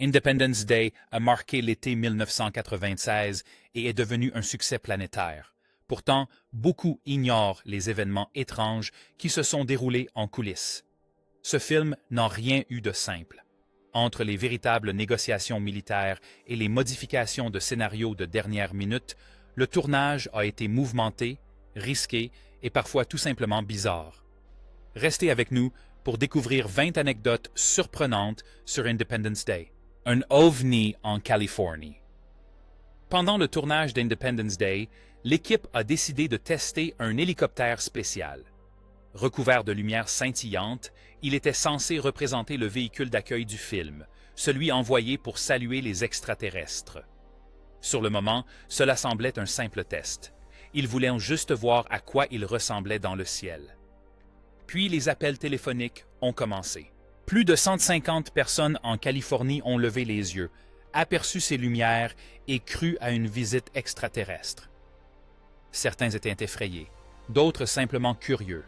Independence Day a marqué l'été 1996 et est devenu un succès planétaire. Pourtant, beaucoup ignorent les événements étranges qui se sont déroulés en coulisses. Ce film n'a rien eu de simple. Entre les véritables négociations militaires et les modifications de scénarios de dernière minute, le tournage a été mouvementé, risqué et parfois tout simplement bizarre. Restez avec nous pour découvrir 20 anecdotes surprenantes sur Independence Day. Un ovni en Californie. Pendant le tournage d'Independence Day, l'équipe a décidé de tester un hélicoptère spécial. Recouvert de lumière scintillante, il était censé représenter le véhicule d'accueil du film, celui envoyé pour saluer les extraterrestres. Sur le moment, cela semblait un simple test. Ils voulaient juste voir à quoi il ressemblait dans le ciel. Puis les appels téléphoniques ont commencé. Plus de 150 personnes en Californie ont levé les yeux, aperçu ces lumières et cru à une visite extraterrestre. Certains étaient effrayés, d'autres simplement curieux.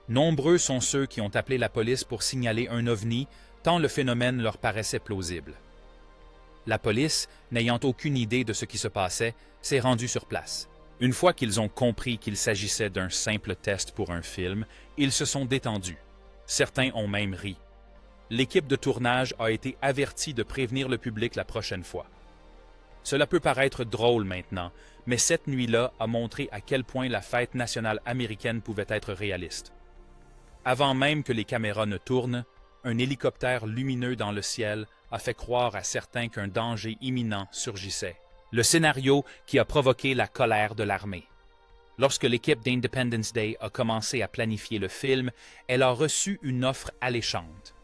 Nombreux sont ceux qui ont appelé la police pour signaler un ovni, tant le phénomène leur paraissait plausible. La police, n'ayant aucune idée de ce qui se passait, s'est rendue sur place. Une fois qu'ils ont compris qu'il s'agissait d'un simple test pour un film, ils se sont détendus. Certains ont même ri. L'équipe de tournage a été avertie de prévenir le public la prochaine fois. Cela peut paraître drôle maintenant, mais cette nuit-là a montré à quel point la fête nationale américaine pouvait être réaliste. Avant même que les caméras ne tournent, un hélicoptère lumineux dans le ciel a fait croire à certains qu'un danger imminent surgissait. Le scénario qui a provoqué la colère de l'armée. Lorsque l'équipe d'Independence Day a commencé à planifier le film, elle a reçu une offre alléchante.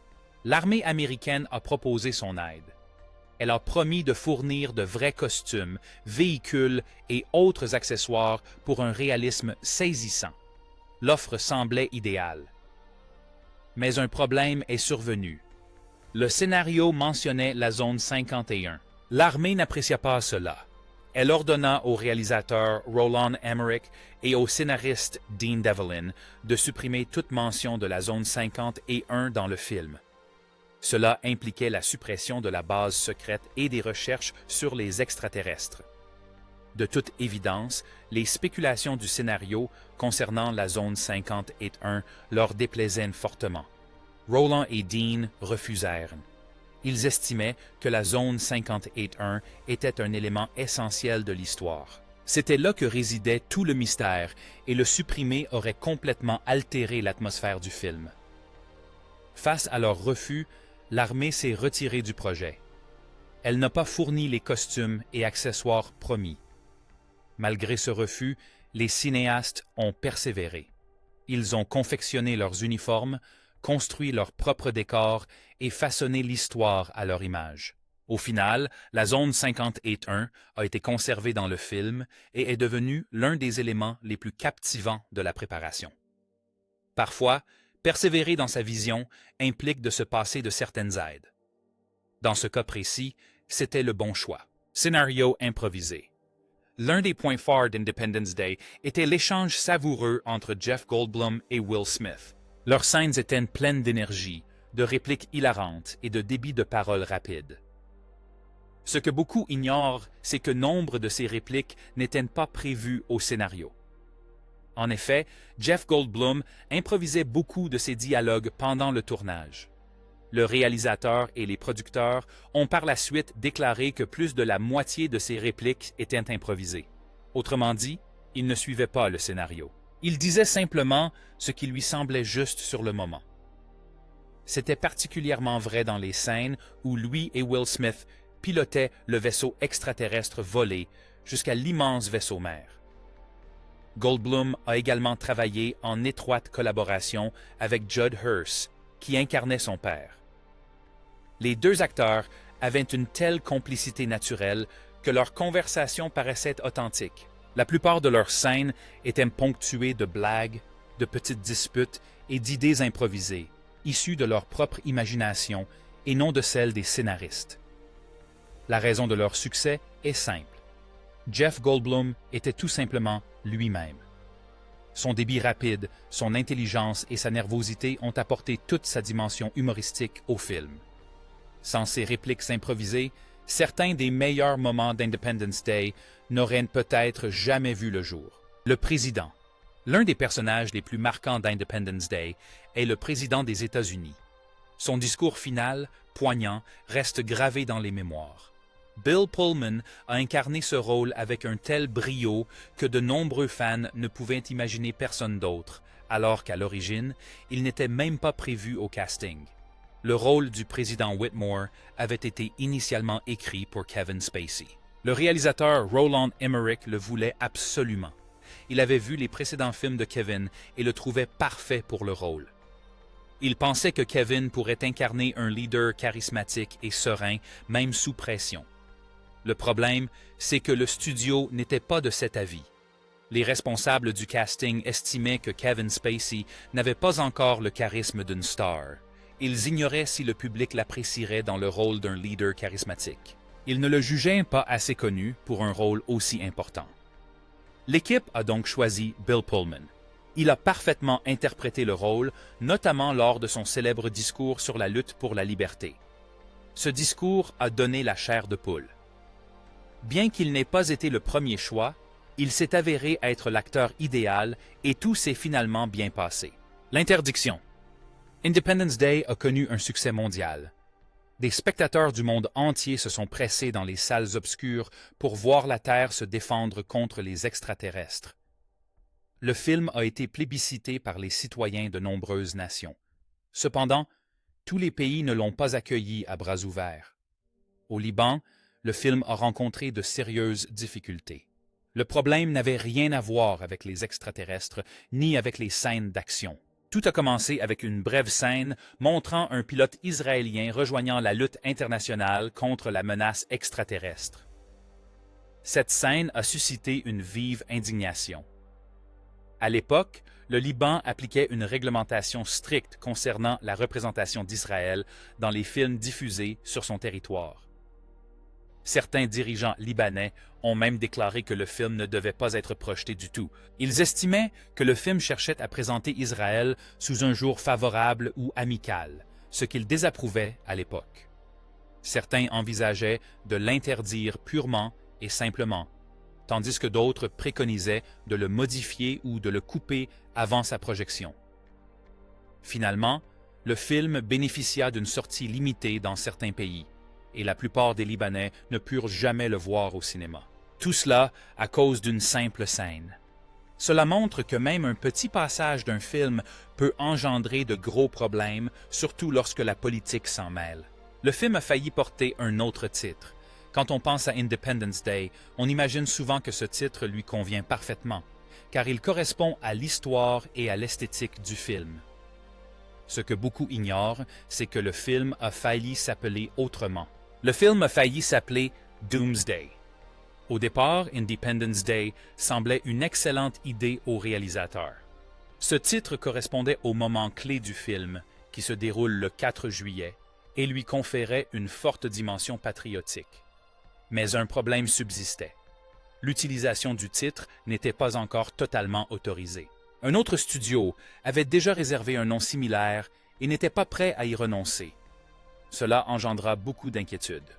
L'armée américaine a proposé son aide. Elle a promis de fournir de vrais costumes, véhicules et autres accessoires pour un réalisme saisissant. L'offre semblait idéale. Mais un problème est survenu. Le scénario mentionnait la zone 51. L'armée n'apprécia pas cela. Elle ordonna au réalisateur Roland Emmerich et au scénariste Dean Devlin de supprimer toute mention de la zone 51 dans le film. Cela impliquait la suppression de la base secrète et des recherches sur les extraterrestres. De toute évidence, les spéculations du scénario concernant la zone 51 leur déplaisaient fortement. Roland et Dean refusèrent. Ils estimaient que la zone 51 était un élément essentiel de l'histoire. C'était là que résidait tout le mystère et le supprimer aurait complètement altéré l'atmosphère du film. Face à leur refus, l'armée s'est retirée du projet. Elle n'a pas fourni les costumes et accessoires promis. Malgré ce refus, les cinéastes ont persévéré. Ils ont confectionné leurs uniformes, construit leurs propres décors et façonné l'histoire à leur image. Au final, la zone 51 a été conservée dans le film et est devenue l'un des éléments les plus captivants de la préparation. Parfois, persévérer dans sa vision implique de se passer de certaines aides. Dans ce cas précis, c'était le bon choix. Scénario improvisé. L'un des points forts d'Independence Day était l'échange savoureux entre Jeff Goldblum et Will Smith. Leurs scènes étaient pleines d'énergie, de répliques hilarantes et de débits de paroles rapides. Ce que beaucoup ignorent, c'est que nombre de ces répliques n'étaient pas prévues au scénario. En effet, Jeff Goldblum improvisait beaucoup de ses dialogues pendant le tournage. Le réalisateur et les producteurs ont par la suite déclaré que plus de la moitié de ses répliques étaient improvisées. Autrement dit, il ne suivait pas le scénario. Il disait simplement ce qui lui semblait juste sur le moment. C'était particulièrement vrai dans les scènes où lui et Will Smith pilotaient le vaisseau extraterrestre volé jusqu'à l'immense vaisseau mère. Goldblum a également travaillé en étroite collaboration avec Judd Hirsch, qui incarnait son père. Les deux acteurs avaient une telle complicité naturelle que leurs conversations paraissaient authentiques. La plupart de leurs scènes étaient ponctuées de blagues, de petites disputes et d'idées improvisées, issues de leur propre imagination et non de celle des scénaristes. La raison de leur succès est simple. Jeff Goldblum était tout simplement lui-même. Son débit rapide, son intelligence et sa nervosité ont apporté toute sa dimension humoristique au film. Sans ces répliques improvisées, certains des meilleurs moments d'Independence Day n'auraient peut-être jamais vu le jour. Le président. L'un des personnages les plus marquants d'Independence Day est le président des États-Unis. Son discours final, poignant, reste gravé dans les mémoires. Bill Pullman a incarné ce rôle avec un tel brio que de nombreux fans ne pouvaient imaginer personne d'autre, alors qu'à l'origine, il n'était même pas prévu au casting. Le rôle du président Whitmore avait été initialement écrit pour Kevin Spacey. Le réalisateur Roland Emmerich le voulait absolument. Il avait vu les précédents films de Kevin et le trouvait parfait pour le rôle. Il pensait que Kevin pourrait incarner un leader charismatique et serein, même sous pression. Le problème, c'est que le studio n'était pas de cet avis. Les responsables du casting estimaient que Kevin Spacey n'avait pas encore le charisme d'une star. Ils ignoraient si le public l'apprécierait dans le rôle d'un leader charismatique. Ils ne le jugeaient pas assez connu pour un rôle aussi important. L'équipe a donc choisi Bill Pullman. Il a parfaitement interprété le rôle, notamment lors de son célèbre discours sur la lutte pour la liberté. Ce discours a donné la chair de poule. Bien qu'il n'ait pas été le premier choix, il s'est avéré être l'acteur idéal et tout s'est finalement bien passé. L'interdiction. Independence Day a connu un succès mondial. Des spectateurs du monde entier se sont pressés dans les salles obscures pour voir la Terre se défendre contre les extraterrestres. Le film a été plébiscité par les citoyens de nombreuses nations. Cependant, tous les pays ne l'ont pas accueilli à bras ouverts. Au Liban, le film a rencontré de sérieuses difficultés. Le problème n'avait rien à voir avec les extraterrestres, ni avec les scènes d'action. Tout a commencé avec une brève scène montrant un pilote israélien rejoignant la lutte internationale contre la menace extraterrestre. Cette scène a suscité une vive indignation. À l'époque, le Liban appliquait une réglementation stricte concernant la représentation d'Israël dans les films diffusés sur son territoire. Certains dirigeants libanais ont même déclaré que le film ne devait pas être projeté du tout. Ils estimaient que le film cherchait à présenter Israël sous un jour favorable ou amical, ce qu'ils désapprouvaient à l'époque. Certains envisageaient de l'interdire purement et simplement, tandis que d'autres préconisaient de le modifier ou de le couper avant sa projection. Finalement, le film bénéficia d'une sortie limitée dans certains pays, et la plupart des Libanais ne purent jamais le voir au cinéma. Tout cela à cause d'une simple scène. Cela montre que même un petit passage d'un film peut engendrer de gros problèmes, surtout lorsque la politique s'en mêle. Le film a failli porter un autre titre. Quand on pense à Independence Day, on imagine souvent que ce titre lui convient parfaitement, car il correspond à l'histoire et à l'esthétique du film. Ce que beaucoup ignorent, c'est que le film a failli s'appeler autrement. Le film a failli s'appeler Doomsday. Au départ, Independence Day semblait une excellente idée au réalisateur. Ce titre correspondait au moment clé du film, qui se déroule le 4 juillet, et lui conférait une forte dimension patriotique. Mais un problème subsistait. L'utilisation du titre n'était pas encore totalement autorisée. Un autre studio avait déjà réservé un nom similaire et n'était pas prêt à y renoncer. Cela engendra beaucoup d'inquiétudes.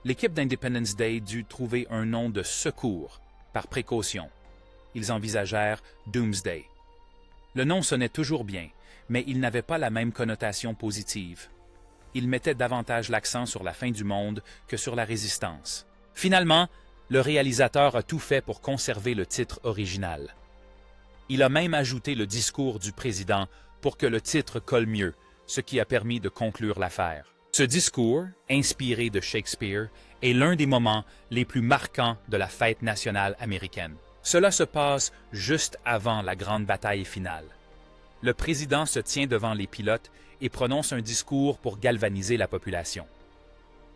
L'équipe d'Independence Day dut trouver un nom de secours, par précaution. Ils envisagèrent Doomsday. Le nom sonnait toujours bien, mais il n'avait pas la même connotation positive. Il mettait davantage l'accent sur la fin du monde que sur la résistance. Finalement, le réalisateur a tout fait pour conserver le titre original. Il a même ajouté le discours du président pour que le titre colle mieux, ce qui a permis de conclure l'affaire. Ce discours, inspiré de Shakespeare, est l'un des moments les plus marquants de la fête nationale américaine. Cela se passe juste avant la grande bataille finale. Le président se tient devant les pilotes et prononce un discours pour galvaniser la population.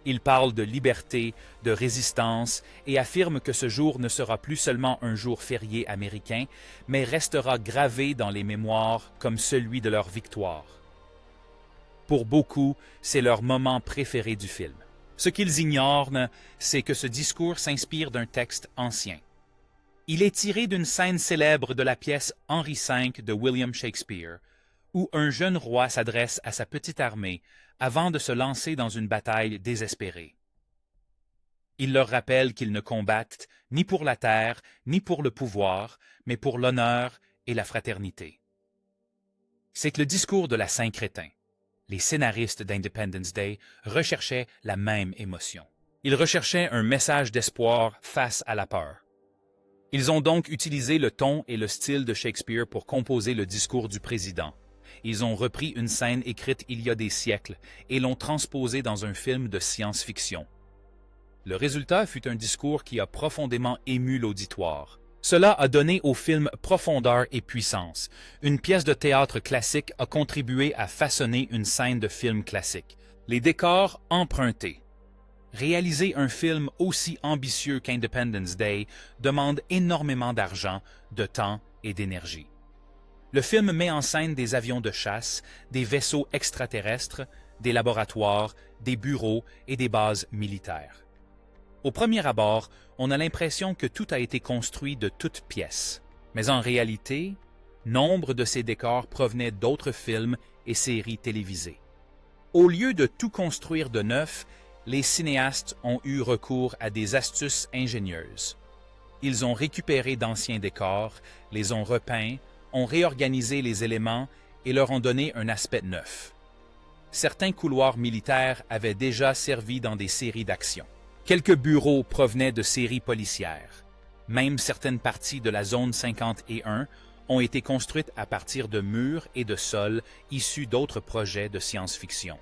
Il parle de liberté, de résistance et affirme que ce jour ne sera plus seulement un jour férié américain, mais restera gravé dans les mémoires comme celui de leur victoire. Pour beaucoup, c'est leur moment préféré du film. Ce qu'ils ignorent, c'est que ce discours s'inspire d'un texte ancien. Il est tiré d'une scène célèbre de la pièce Henri V de William Shakespeare, où un jeune roi s'adresse à sa petite armée avant de se lancer dans une bataille désespérée. Il leur rappelle qu'ils ne combattent ni pour la terre, ni pour le pouvoir, mais pour l'honneur et la fraternité. C'est que le discours de la Saint-Crétin, les scénaristes d'Independence Day recherchaient la même émotion. Ils recherchaient un message d'espoir face à la peur. Ils ont donc utilisé le ton et le style de Shakespeare pour composer le discours du président. Ils ont repris une scène écrite il y a des siècles et l'ont transposée dans un film de science-fiction. Le résultat fut un discours qui a profondément ému l'auditoire. Cela a donné au film profondeur et puissance. Une pièce de théâtre classique a contribué à façonner une scène de film classique. Les décors empruntés. Réaliser un film aussi ambitieux qu'Independence Day demande énormément d'argent, de temps et d'énergie. Le film met en scène des avions de chasse, des vaisseaux extraterrestres, des laboratoires, des bureaux et des bases militaires. Au premier abord, on a l'impression que tout a été construit de toutes pièces. Mais en réalité, nombre de ces décors provenaient d'autres films et séries télévisées. Au lieu de tout construire de neuf, les cinéastes ont eu recours à des astuces ingénieuses. Ils ont récupéré d'anciens décors, les ont repeints, ont réorganisé les éléments et leur ont donné un aspect neuf. Certains couloirs militaires avaient déjà servi dans des séries d'action. Quelques bureaux provenaient de séries policières. Même certaines parties de la zone 51 ont été construites à partir de murs et de sols issus d'autres projets de science-fiction.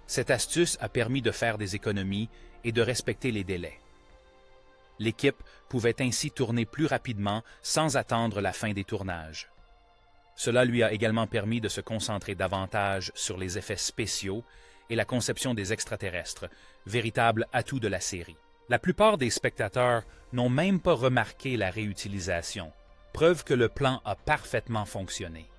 Cette astuce a permis de faire des économies et de respecter les délais. L'équipe pouvait ainsi tourner plus rapidement sans attendre la fin des tournages. Cela lui a également permis de se concentrer davantage sur les effets spéciaux et la conception des extraterrestres, véritable atout de la série. La plupart des spectateurs n'ont même pas remarqué la réutilisation, preuve que le plan a parfaitement fonctionné.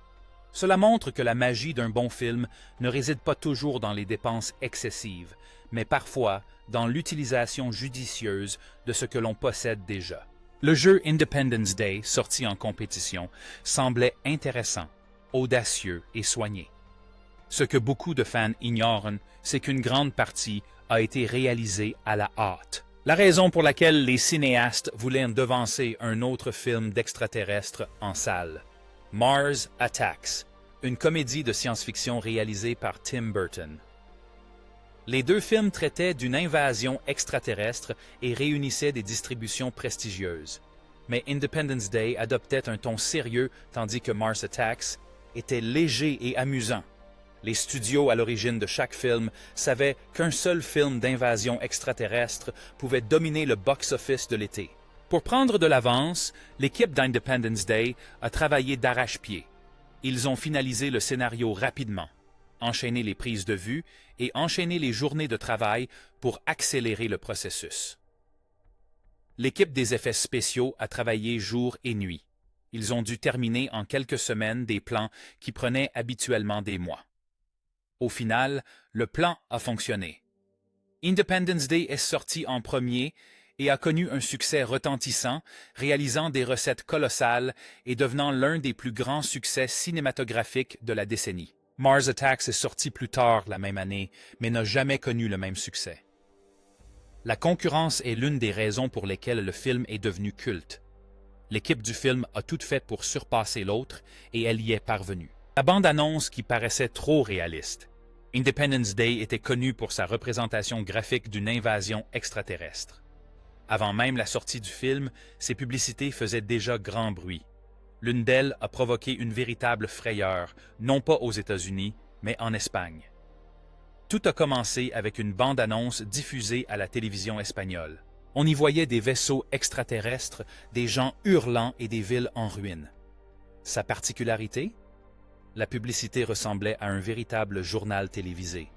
Cela montre que la magie d'un bon film ne réside pas toujours dans les dépenses excessives, mais parfois dans l'utilisation judicieuse de ce que l'on possède déjà. Le jeu Independence Day, sorti en compétition, semblait intéressant, audacieux et soigné. Ce que beaucoup de fans ignorent, c'est qu'une grande partie a été réalisée à la hâte. La raison pour laquelle les cinéastes voulaient devancer un autre film d'extraterrestres en salle. Mars Attacks, une comédie de science-fiction réalisée par Tim Burton. Les deux films traitaient d'une invasion extraterrestre et réunissaient des distributions prestigieuses. Mais Independence Day adoptait un ton sérieux tandis que Mars Attacks était léger et amusant. Les studios à l'origine de chaque film savaient qu'un seul film d'invasion extraterrestre pouvait dominer le box-office de l'été. Pour prendre de l'avance, l'équipe d'Independence Day a travaillé d'arrache-pied. Ils ont finalisé le scénario rapidement, enchaîné les prises de vue et enchaîné les journées de travail pour accélérer le processus. L'équipe des effets spéciaux a travaillé jour et nuit. Ils ont dû terminer en quelques semaines des plans qui prenaient habituellement des mois. Au final, le plan a fonctionné. Independence Day est sorti en premier et a connu un succès retentissant, réalisant des recettes colossales et devenant l'un des plus grands succès cinématographiques de la décennie. Mars Attacks est sorti plus tard la même année, mais n'a jamais connu le même succès. La concurrence est l'une des raisons pour lesquelles le film est devenu culte. L'équipe du film a tout fait pour surpasser l'autre et elle y est parvenue. La bande-annonce qui paraissait trop réaliste. Independence Day était connu pour sa représentation graphique d'une invasion extraterrestre. Avant même la sortie du film, ses publicités faisaient déjà grand bruit. L'une d'elles a provoqué une véritable frayeur, non pas aux États-Unis, mais en Espagne. Tout a commencé avec une bande-annonce diffusée à la télévision espagnole. On y voyait des vaisseaux extraterrestres, des gens hurlant et des villes en ruine. Sa particularité? La publicité ressemblait à un véritable journal télévisé.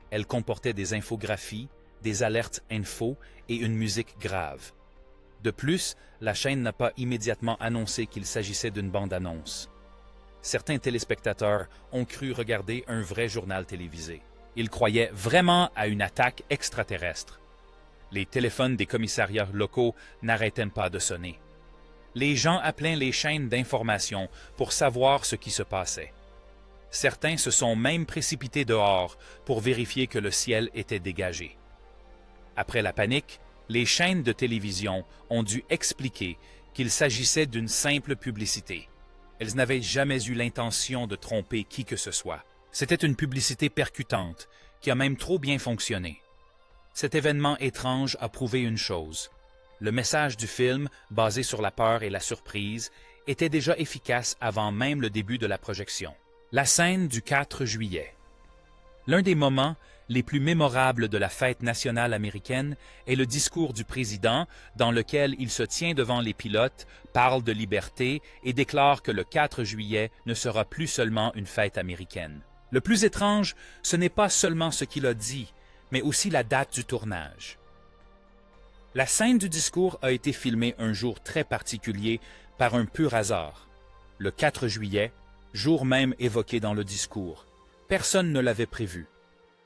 Elle comportait des infographies, des alertes info et une musique grave. De plus, la chaîne n'a pas immédiatement annoncé qu'il s'agissait d'une bande-annonce. Certains téléspectateurs ont cru regarder un vrai journal télévisé. Ils croyaient vraiment à une attaque extraterrestre. Les téléphones des commissariats locaux n'arrêtaient pas de sonner. Les gens appelaient les chaînes d'information pour savoir ce qui se passait. Certains se sont même précipités dehors pour vérifier que le ciel était dégagé. Après la panique, les chaînes de télévision ont dû expliquer qu'il s'agissait d'une simple publicité. Elles n'avaient jamais eu l'intention de tromper qui que ce soit. C'était une publicité percutante, qui a même trop bien fonctionné. Cet événement étrange a prouvé une chose. Le message du film, basé sur la peur et la surprise, était déjà efficace avant même le début de la projection. La scène du 4 juillet. L'un des moments les plus mémorables de la fête nationale américaine est le discours du président dans lequel il se tient devant les pilotes, parle de liberté et déclare que le 4 juillet ne sera plus seulement une fête américaine. Le plus étrange, ce n'est pas seulement ce qu'il a dit, mais aussi la date du tournage. La scène du discours a été filmée un jour très particulier par un pur hasard. Le 4 juillet, jour même évoqué dans le discours. Personne ne l'avait prévu.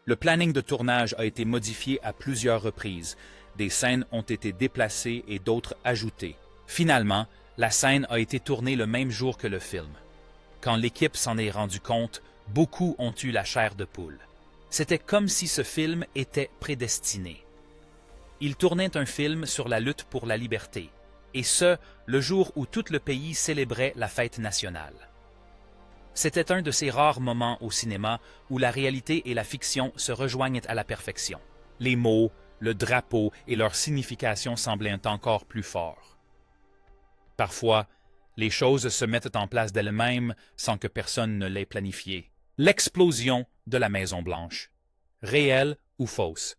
Le planning de tournage a été modifié à plusieurs reprises. Des scènes ont été déplacées et d'autres ajoutées. Finalement, la scène a été tournée le même jour que le film. Quand l'équipe s'en est rendue compte, beaucoup ont eu la chair de poule. C'était comme si ce film était prédestiné. Ils tournaient un film sur la lutte pour la liberté, et ce, le jour où tout le pays célébrait la fête nationale. C'était un de ces rares moments au cinéma où la réalité et la fiction se rejoignent à la perfection. Les mots, le drapeau et leur signification semblaient encore plus forts. Parfois, les choses se mettent en place d'elles-mêmes sans que personne ne l'ait planifié. L'explosion de la Maison-Blanche. Réelle ou fausse?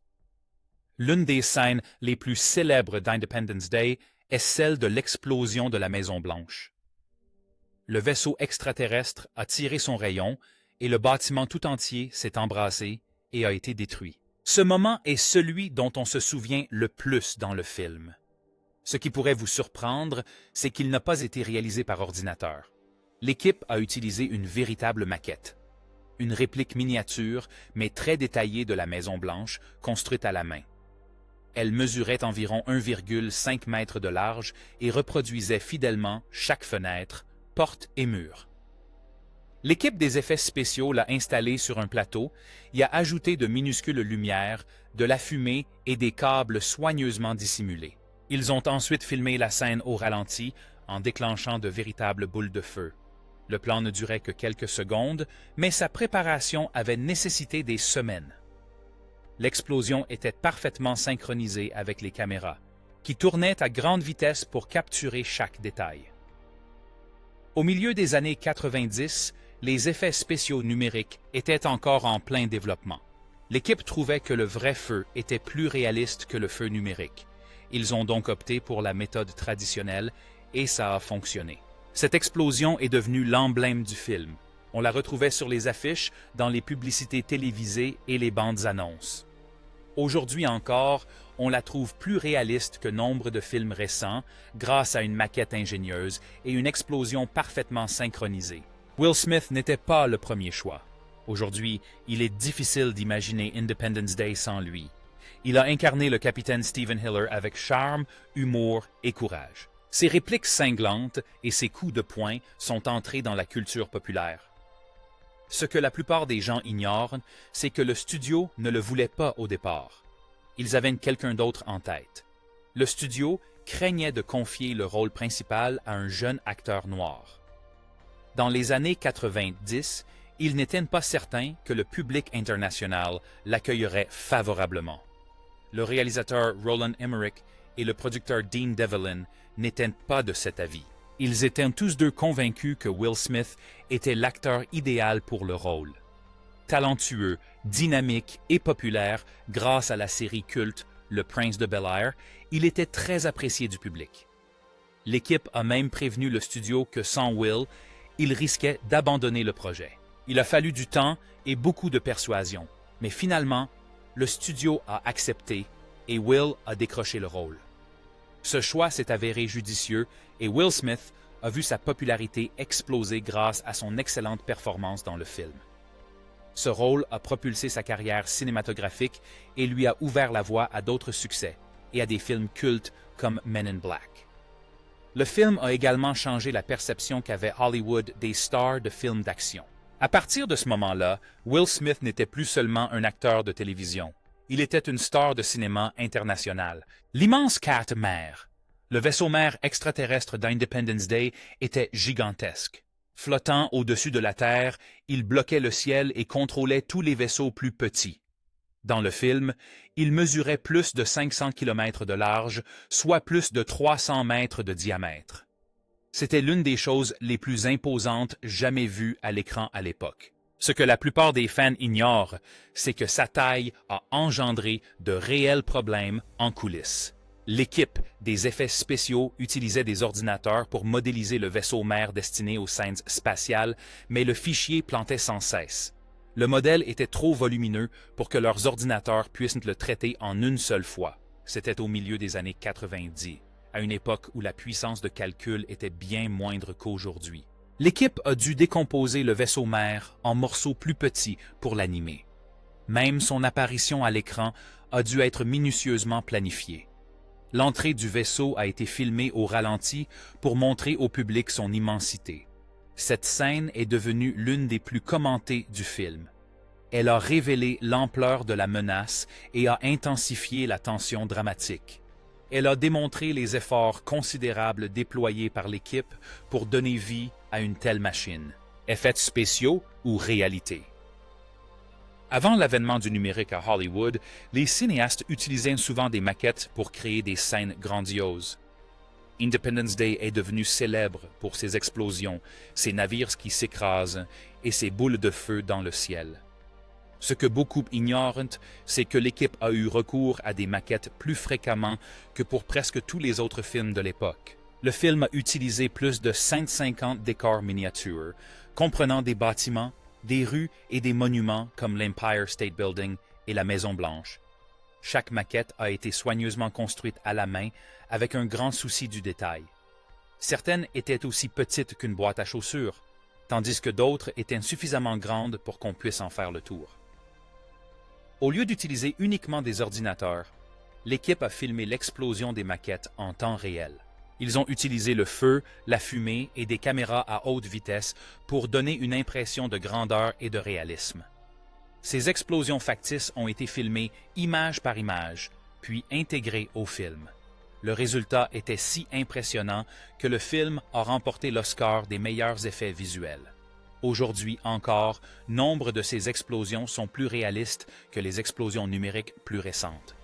L'une des scènes les plus célèbres d'Independence Day est celle de l'explosion de la Maison-Blanche. Le vaisseau extraterrestre a tiré son rayon et le bâtiment tout entier s'est embrasé et a été détruit. Ce moment est celui dont on se souvient le plus dans le film. Ce qui pourrait vous surprendre, c'est qu'il n'a pas été réalisé par ordinateur. L'équipe a utilisé une véritable maquette. Une réplique miniature, mais très détaillée de la Maison-Blanche, construite à la main. Elle mesurait environ 1,5 mètre de large et reproduisait fidèlement chaque fenêtre, porte et mur. L'équipe des effets spéciaux l'a installée sur un plateau, y a ajouté de minuscules lumières, de la fumée et des câbles soigneusement dissimulés. Ils ont ensuite filmé la scène au ralenti en déclenchant de véritables boules de feu. Le plan ne durait que quelques secondes, mais sa préparation avait nécessité des semaines. L'explosion était parfaitement synchronisée avec les caméras, qui tournaient à grande vitesse pour capturer chaque détail. Au milieu des années 90, les effets spéciaux numériques étaient encore en plein développement. L'équipe trouvait que le vrai feu était plus réaliste que le feu numérique. Ils ont donc opté pour la méthode traditionnelle et ça a fonctionné. Cette explosion est devenue l'emblème du film. On la retrouvait sur les affiches, dans les publicités télévisées et les bandes annonces. Aujourd'hui encore, on la trouve plus réaliste que nombre de films récents grâce à une maquette ingénieuse et une explosion parfaitement synchronisée. Will Smith n'était pas le premier choix. Aujourd'hui, il est difficile d'imaginer Independence Day sans lui. Il a incarné le capitaine Steven Hiller avec charme, humour et courage. Ses répliques cinglantes et ses coups de poing sont entrés dans la culture populaire. Ce que la plupart des gens ignorent, c'est que le studio ne le voulait pas au départ. Ils avaient quelqu'un d'autre en tête. Le studio craignait de confier le rôle principal à un jeune acteur noir. Dans les années 90, ils n'étaient pas certains que le public international l'accueillerait favorablement. Le réalisateur Roland Emmerich et le producteur Dean Devlin n'étaient pas de cet avis. Ils étaient tous deux convaincus que Will Smith était l'acteur idéal pour le rôle. Talentueux, dynamique et populaire grâce à la série culte Le Prince de Bel-Air, il était très apprécié du public. L'équipe a même prévenu le studio que sans Will, il risquait d'abandonner le projet. Il a fallu du temps et beaucoup de persuasion, mais finalement, le studio a accepté et Will a décroché le rôle. Ce choix s'est avéré judicieux et Will Smith a vu sa popularité exploser grâce à son excellente performance dans le film. Ce rôle a propulsé sa carrière cinématographique et lui a ouvert la voie à d'autres succès et à des films cultes comme Men in Black. Le film a également changé la perception qu'avait Hollywood des stars de films d'action. À partir de ce moment-là, Will Smith n'était plus seulement un acteur de télévision. Il était une star de cinéma international. L'immense Cat-Mère, le vaisseau-mère extraterrestre d'Independence Day, était gigantesque. Flottant au-dessus de la Terre, il bloquait le ciel et contrôlait tous les vaisseaux plus petits. Dans le film, il mesurait plus de 500 km de large, soit plus de 300 mètres de diamètre. C'était l'une des choses les plus imposantes jamais vues à l'écran à l'époque. Ce que la plupart des fans ignorent, c'est que sa taille a engendré de réels problèmes en coulisses. L'équipe des effets spéciaux utilisait des ordinateurs pour modéliser le vaisseau mère destiné aux scènes spatiales, mais le fichier plantait sans cesse. Le modèle était trop volumineux pour que leurs ordinateurs puissent le traiter en une seule fois. C'était au milieu des années 90, à une époque où la puissance de calcul était bien moindre qu'aujourd'hui. L'équipe a dû décomposer le vaisseau mère en morceaux plus petits pour l'animer. Même son apparition à l'écran a dû être minutieusement planifiée. L'entrée du vaisseau a été filmée au ralenti pour montrer au public son immensité. Cette scène est devenue l'une des plus commentées du film. Elle a révélé l'ampleur de la menace et a intensifié la tension dramatique. Elle a démontré les efforts considérables déployés par l'équipe pour donner vie à une telle machine. Effets spéciaux ou réalité? Avant l'avènement du numérique à Hollywood, les cinéastes utilisaient souvent des maquettes pour créer des scènes grandioses. Independence Day est devenu célèbre pour ses explosions, ses navires qui s'écrasent et ses boules de feu dans le ciel. Ce que beaucoup ignorent, c'est que l'équipe a eu recours à des maquettes plus fréquemment que pour presque tous les autres films de l'époque. Le film a utilisé plus de 150 décors miniatures, comprenant des bâtiments, des rues et des monuments comme l'Empire State Building et la Maison-Blanche. Chaque maquette a été soigneusement construite à la main avec un grand souci du détail. Certaines étaient aussi petites qu'une boîte à chaussures, tandis que d'autres étaient suffisamment grandes pour qu'on puisse en faire le tour. Au lieu d'utiliser uniquement des ordinateurs, l'équipe a filmé l'explosion des maquettes en temps réel. Ils ont utilisé le feu, la fumée et des caméras à haute vitesse pour donner une impression de grandeur et de réalisme. Ces explosions factices ont été filmées image par image, puis intégrées au film. Le résultat était si impressionnant que le film a remporté l'Oscar des meilleurs effets visuels. Aujourd'hui encore, nombre de ces explosions sont plus réalistes que les explosions numériques plus récentes.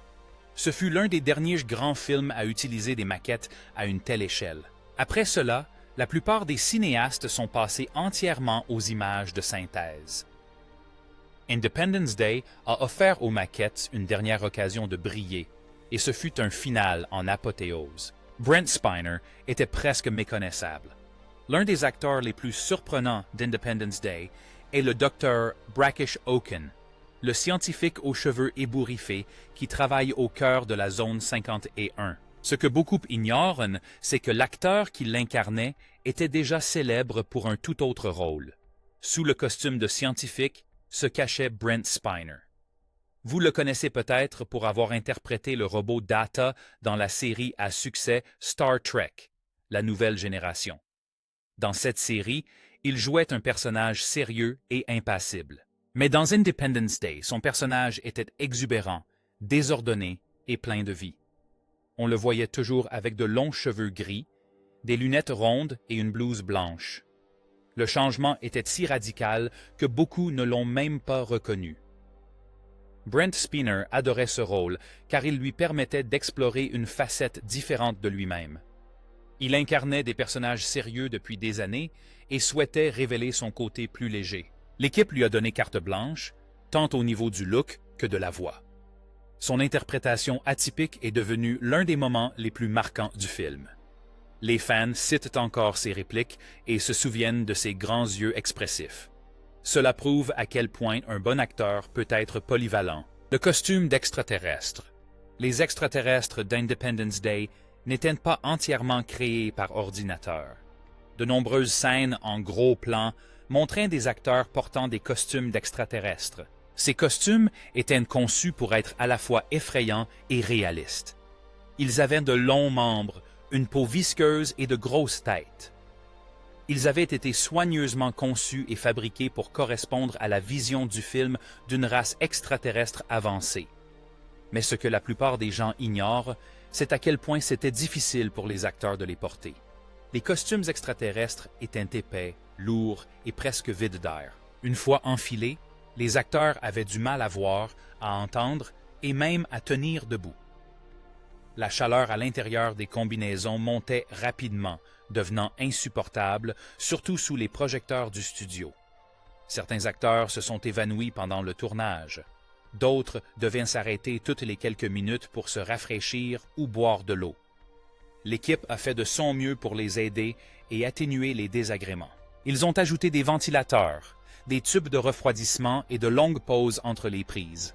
Ce fut l'un des derniers grands films à utiliser des maquettes à une telle échelle. Après cela, la plupart des cinéastes sont passés entièrement aux images de synthèse. Independence Day a offert aux maquettes une dernière occasion de briller, et ce fut un final en apothéose. Brent Spiner était presque méconnaissable. L'un des acteurs les plus surprenants d'Independence Day est le Dr. Brackish Oaken, le scientifique aux cheveux ébouriffés qui travaille au cœur de la zone 51. Ce que beaucoup ignorent, c'est que l'acteur qui l'incarnait était déjà célèbre pour un tout autre rôle. Sous le costume de scientifique se cachait Brent Spiner. Vous le connaissez peut-être pour avoir interprété le robot Data dans la série à succès Star Trek, la nouvelle génération. Dans cette série, il jouait un personnage sérieux et impassible. Mais dans Independence Day, son personnage était exubérant, désordonné et plein de vie. On le voyait toujours avec de longs cheveux gris, des lunettes rondes et une blouse blanche. Le changement était si radical que beaucoup ne l'ont même pas reconnu. Brent Spiner adorait ce rôle car il lui permettait d'explorer une facette différente de lui-même. Il incarnait des personnages sérieux depuis des années et souhaitait révéler son côté plus léger. L'équipe lui a donné carte blanche, tant au niveau du look que de la voix. Son interprétation atypique est devenue l'un des moments les plus marquants du film. Les fans citent encore ses répliques et se souviennent de ses grands yeux expressifs. Cela prouve à quel point un bon acteur peut être polyvalent. Le costume d'extraterrestre. Les extraterrestres d'Independence Day n'étaient pas entièrement créés par ordinateur. De nombreuses scènes en gros plan montraient des acteurs portant des costumes d'extraterrestres. Ces costumes étaient conçus pour être à la fois effrayants et réalistes. Ils avaient de longs membres, une peau visqueuse et de grosses têtes. Ils avaient été soigneusement conçus et fabriqués pour correspondre à la vision du film d'une race extraterrestre avancée. Mais ce que la plupart des gens ignorent, c'est à quel point c'était difficile pour les acteurs de les porter. Les costumes extraterrestres étaient épais, lourds et presque vides d'air. Une fois enfilés, les acteurs avaient du mal à voir, à entendre et même à tenir debout. La chaleur à l'intérieur des combinaisons montait rapidement, devenant insupportable, surtout sous les projecteurs du studio. Certains acteurs se sont évanouis pendant le tournage. D'autres devaient s'arrêter toutes les quelques minutes pour se rafraîchir ou boire de l'eau. L'équipe a fait de son mieux pour les aider et atténuer les désagréments. Ils ont ajouté des ventilateurs, des tubes de refroidissement et de longues pauses entre les prises.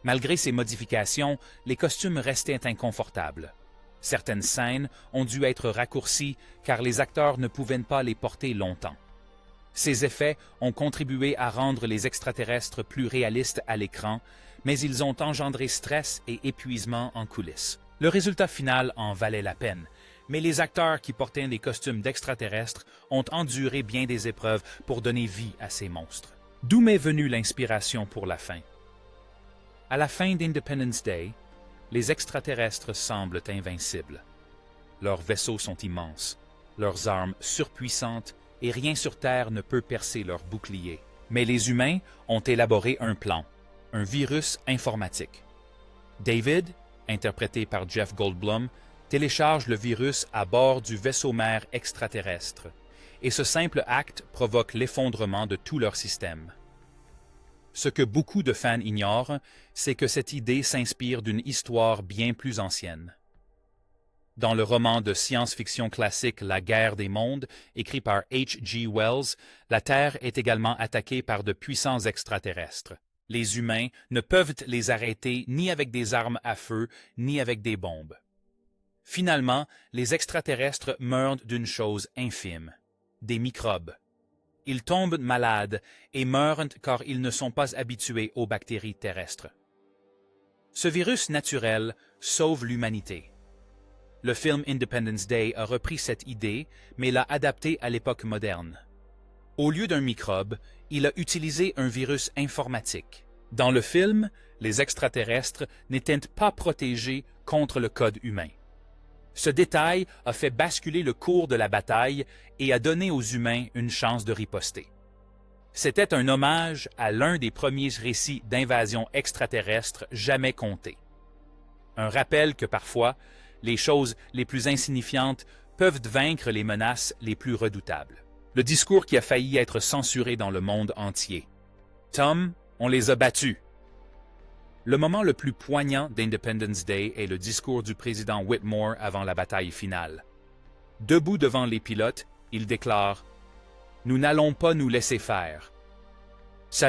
Malgré ces modifications, les costumes restaient inconfortables. Certaines scènes ont dû être raccourcies car les acteurs ne pouvaient pas les porter longtemps. Ces effets ont contribué à rendre les extraterrestres plus réalistes à l'écran, mais ils ont engendré stress et épuisement en coulisses. Le résultat final en valait la peine, mais les acteurs qui portaient des costumes d'extraterrestres ont enduré bien des épreuves pour donner vie à ces monstres. D'où m'est venue l'inspiration pour la fin? À la fin d'Independence Day, les extraterrestres semblent invincibles. Leurs vaisseaux sont immenses, leurs armes surpuissantes et rien sur Terre ne peut percer leurs boucliers. Mais les humains ont élaboré un plan, un virus informatique. David, interprété par Jeff Goldblum, télécharge le virus à bord du vaisseau-mère extraterrestre, et ce simple acte provoque l'effondrement de tout leur système. Ce que beaucoup de fans ignorent, c'est que cette idée s'inspire d'une histoire bien plus ancienne. Dans le roman de science-fiction classique La guerre des mondes, écrit par H.G. Wells, la Terre est également attaquée par de puissants extraterrestres. Les humains ne peuvent les arrêter ni avec des armes à feu, ni avec des bombes. Finalement, les extraterrestres meurent d'une chose infime, des microbes. Ils tombent malades et meurent car ils ne sont pas habitués aux bactéries terrestres. Ce virus naturel sauve l'humanité. Le film Independence Day a repris cette idée, mais l'a adaptée à l'époque moderne. Au lieu d'un microbe, il a utilisé un virus informatique. Dans le film, les extraterrestres n'étaient pas protégés contre le code humain. Ce détail a fait basculer le cours de la bataille et a donné aux humains une chance de riposter. C'était un hommage à l'un des premiers récits d'invasion extraterrestre jamais contés. Un rappel que parfois, les choses les plus insignifiantes peuvent vaincre les menaces les plus redoutables. Le discours qui a failli être censuré dans le monde entier. Tom, on les a battus. Le moment le plus poignant d'Independence Day est le discours du président Whitmore avant la bataille finale. Debout devant les pilotes, il déclare « Nous n'allons pas nous laisser faire ». Ce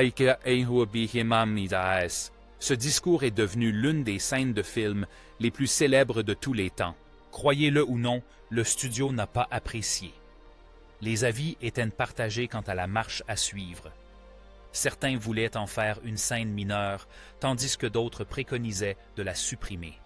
discours est devenu l'une des scènes de film les plus célèbres de tous les temps. Croyez-le ou non, le studio n'a pas apprécié. Les avis étaient partagés quant à la marche à suivre. Certains voulaient en faire une scène mineure, tandis que d'autres préconisaient de la supprimer.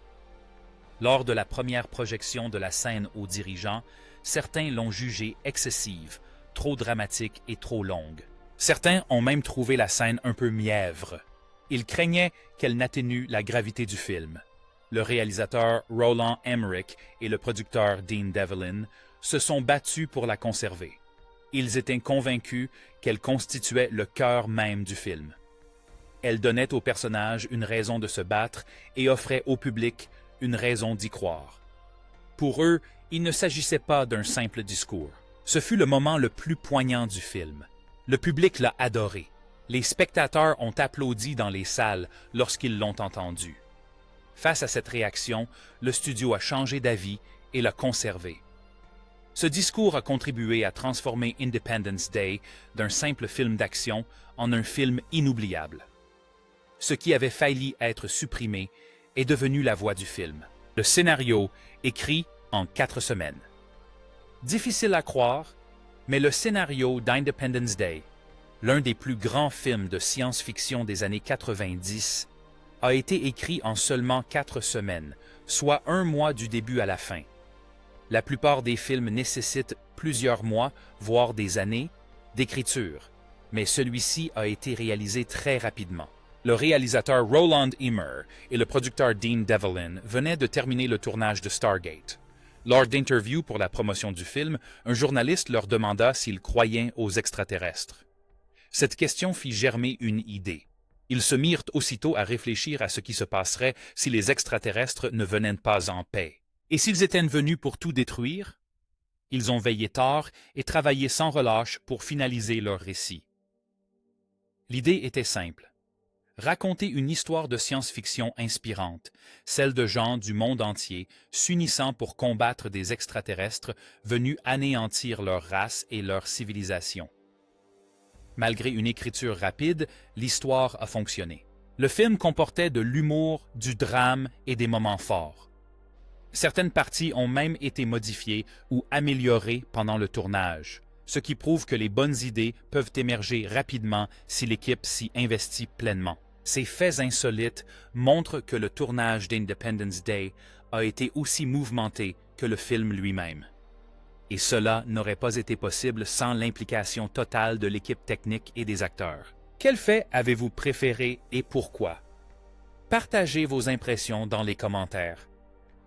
Lors de la première projection de la scène aux dirigeants, certains l'ont jugée excessive, trop dramatique et trop longue. Certains ont même trouvé la scène un peu mièvre. Ils craignaient qu'elle n'atténue la gravité du film. Le réalisateur Roland Emmerich et le producteur Dean Devlin se sont battus pour la conserver. Ils étaient convaincus qu'elle constituait le cœur même du film. Elle donnait aux personnages une raison de se battre et offrait au public une raison d'y croire. Pour eux, il ne s'agissait pas d'un simple discours. Ce fut le moment le plus poignant du film. Le public l'a adoré. Les spectateurs ont applaudi dans les salles lorsqu'ils l'ont entendu. Face à cette réaction, le studio a changé d'avis et l'a conservé. Ce discours a contribué à transformer Independence Day d'un simple film d'action en un film inoubliable. Ce qui avait failli être supprimé est devenu la voix du film. Le scénario, écrit en 4 semaines. Difficile à croire, mais le scénario d'Independence Day, l'un des plus grands films de science-fiction des années 90, a été écrit en seulement 4 semaines, soit 1 mois du début à la fin. La plupart des films nécessitent plusieurs mois, voire des années, d'écriture, mais celui-ci a été réalisé très rapidement. Le réalisateur Roland Emmer et le producteur Dean Devlin venaient de terminer le tournage de Stargate. Lors d'interviews pour la promotion du film, un journaliste leur demanda s'ils croyaient aux extraterrestres. Cette question fit germer une idée. Ils se mirent aussitôt à réfléchir à ce qui se passerait si les extraterrestres ne venaient pas en paix. Et s'ils étaient venus pour tout détruire? Ils ont veillé tard et travaillé sans relâche pour finaliser leur récit. L'idée était simple. Raconter une histoire de science-fiction inspirante, celle de gens du monde entier s'unissant pour combattre des extraterrestres venus anéantir leur race et leur civilisation. Malgré une écriture rapide, l'histoire a fonctionné. Le film comportait de l'humour, du drame et des moments forts. Certaines parties ont même été modifiées ou améliorées pendant le tournage, ce qui prouve que les bonnes idées peuvent émerger rapidement si l'équipe s'y investit pleinement. Ces faits insolites montrent que le tournage d'Independence Day a été aussi mouvementé que le film lui-même. Et cela n'aurait pas été possible sans l'implication totale de l'équipe technique et des acteurs. Quel fait avez-vous préféré et pourquoi? Partagez vos impressions dans les commentaires.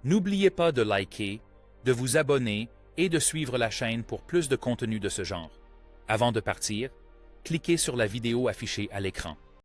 N'oubliez pas de liker, de vous abonner et de suivre la chaîne pour plus de contenu de ce genre. Avant de partir, cliquez sur la vidéo affichée à l'écran.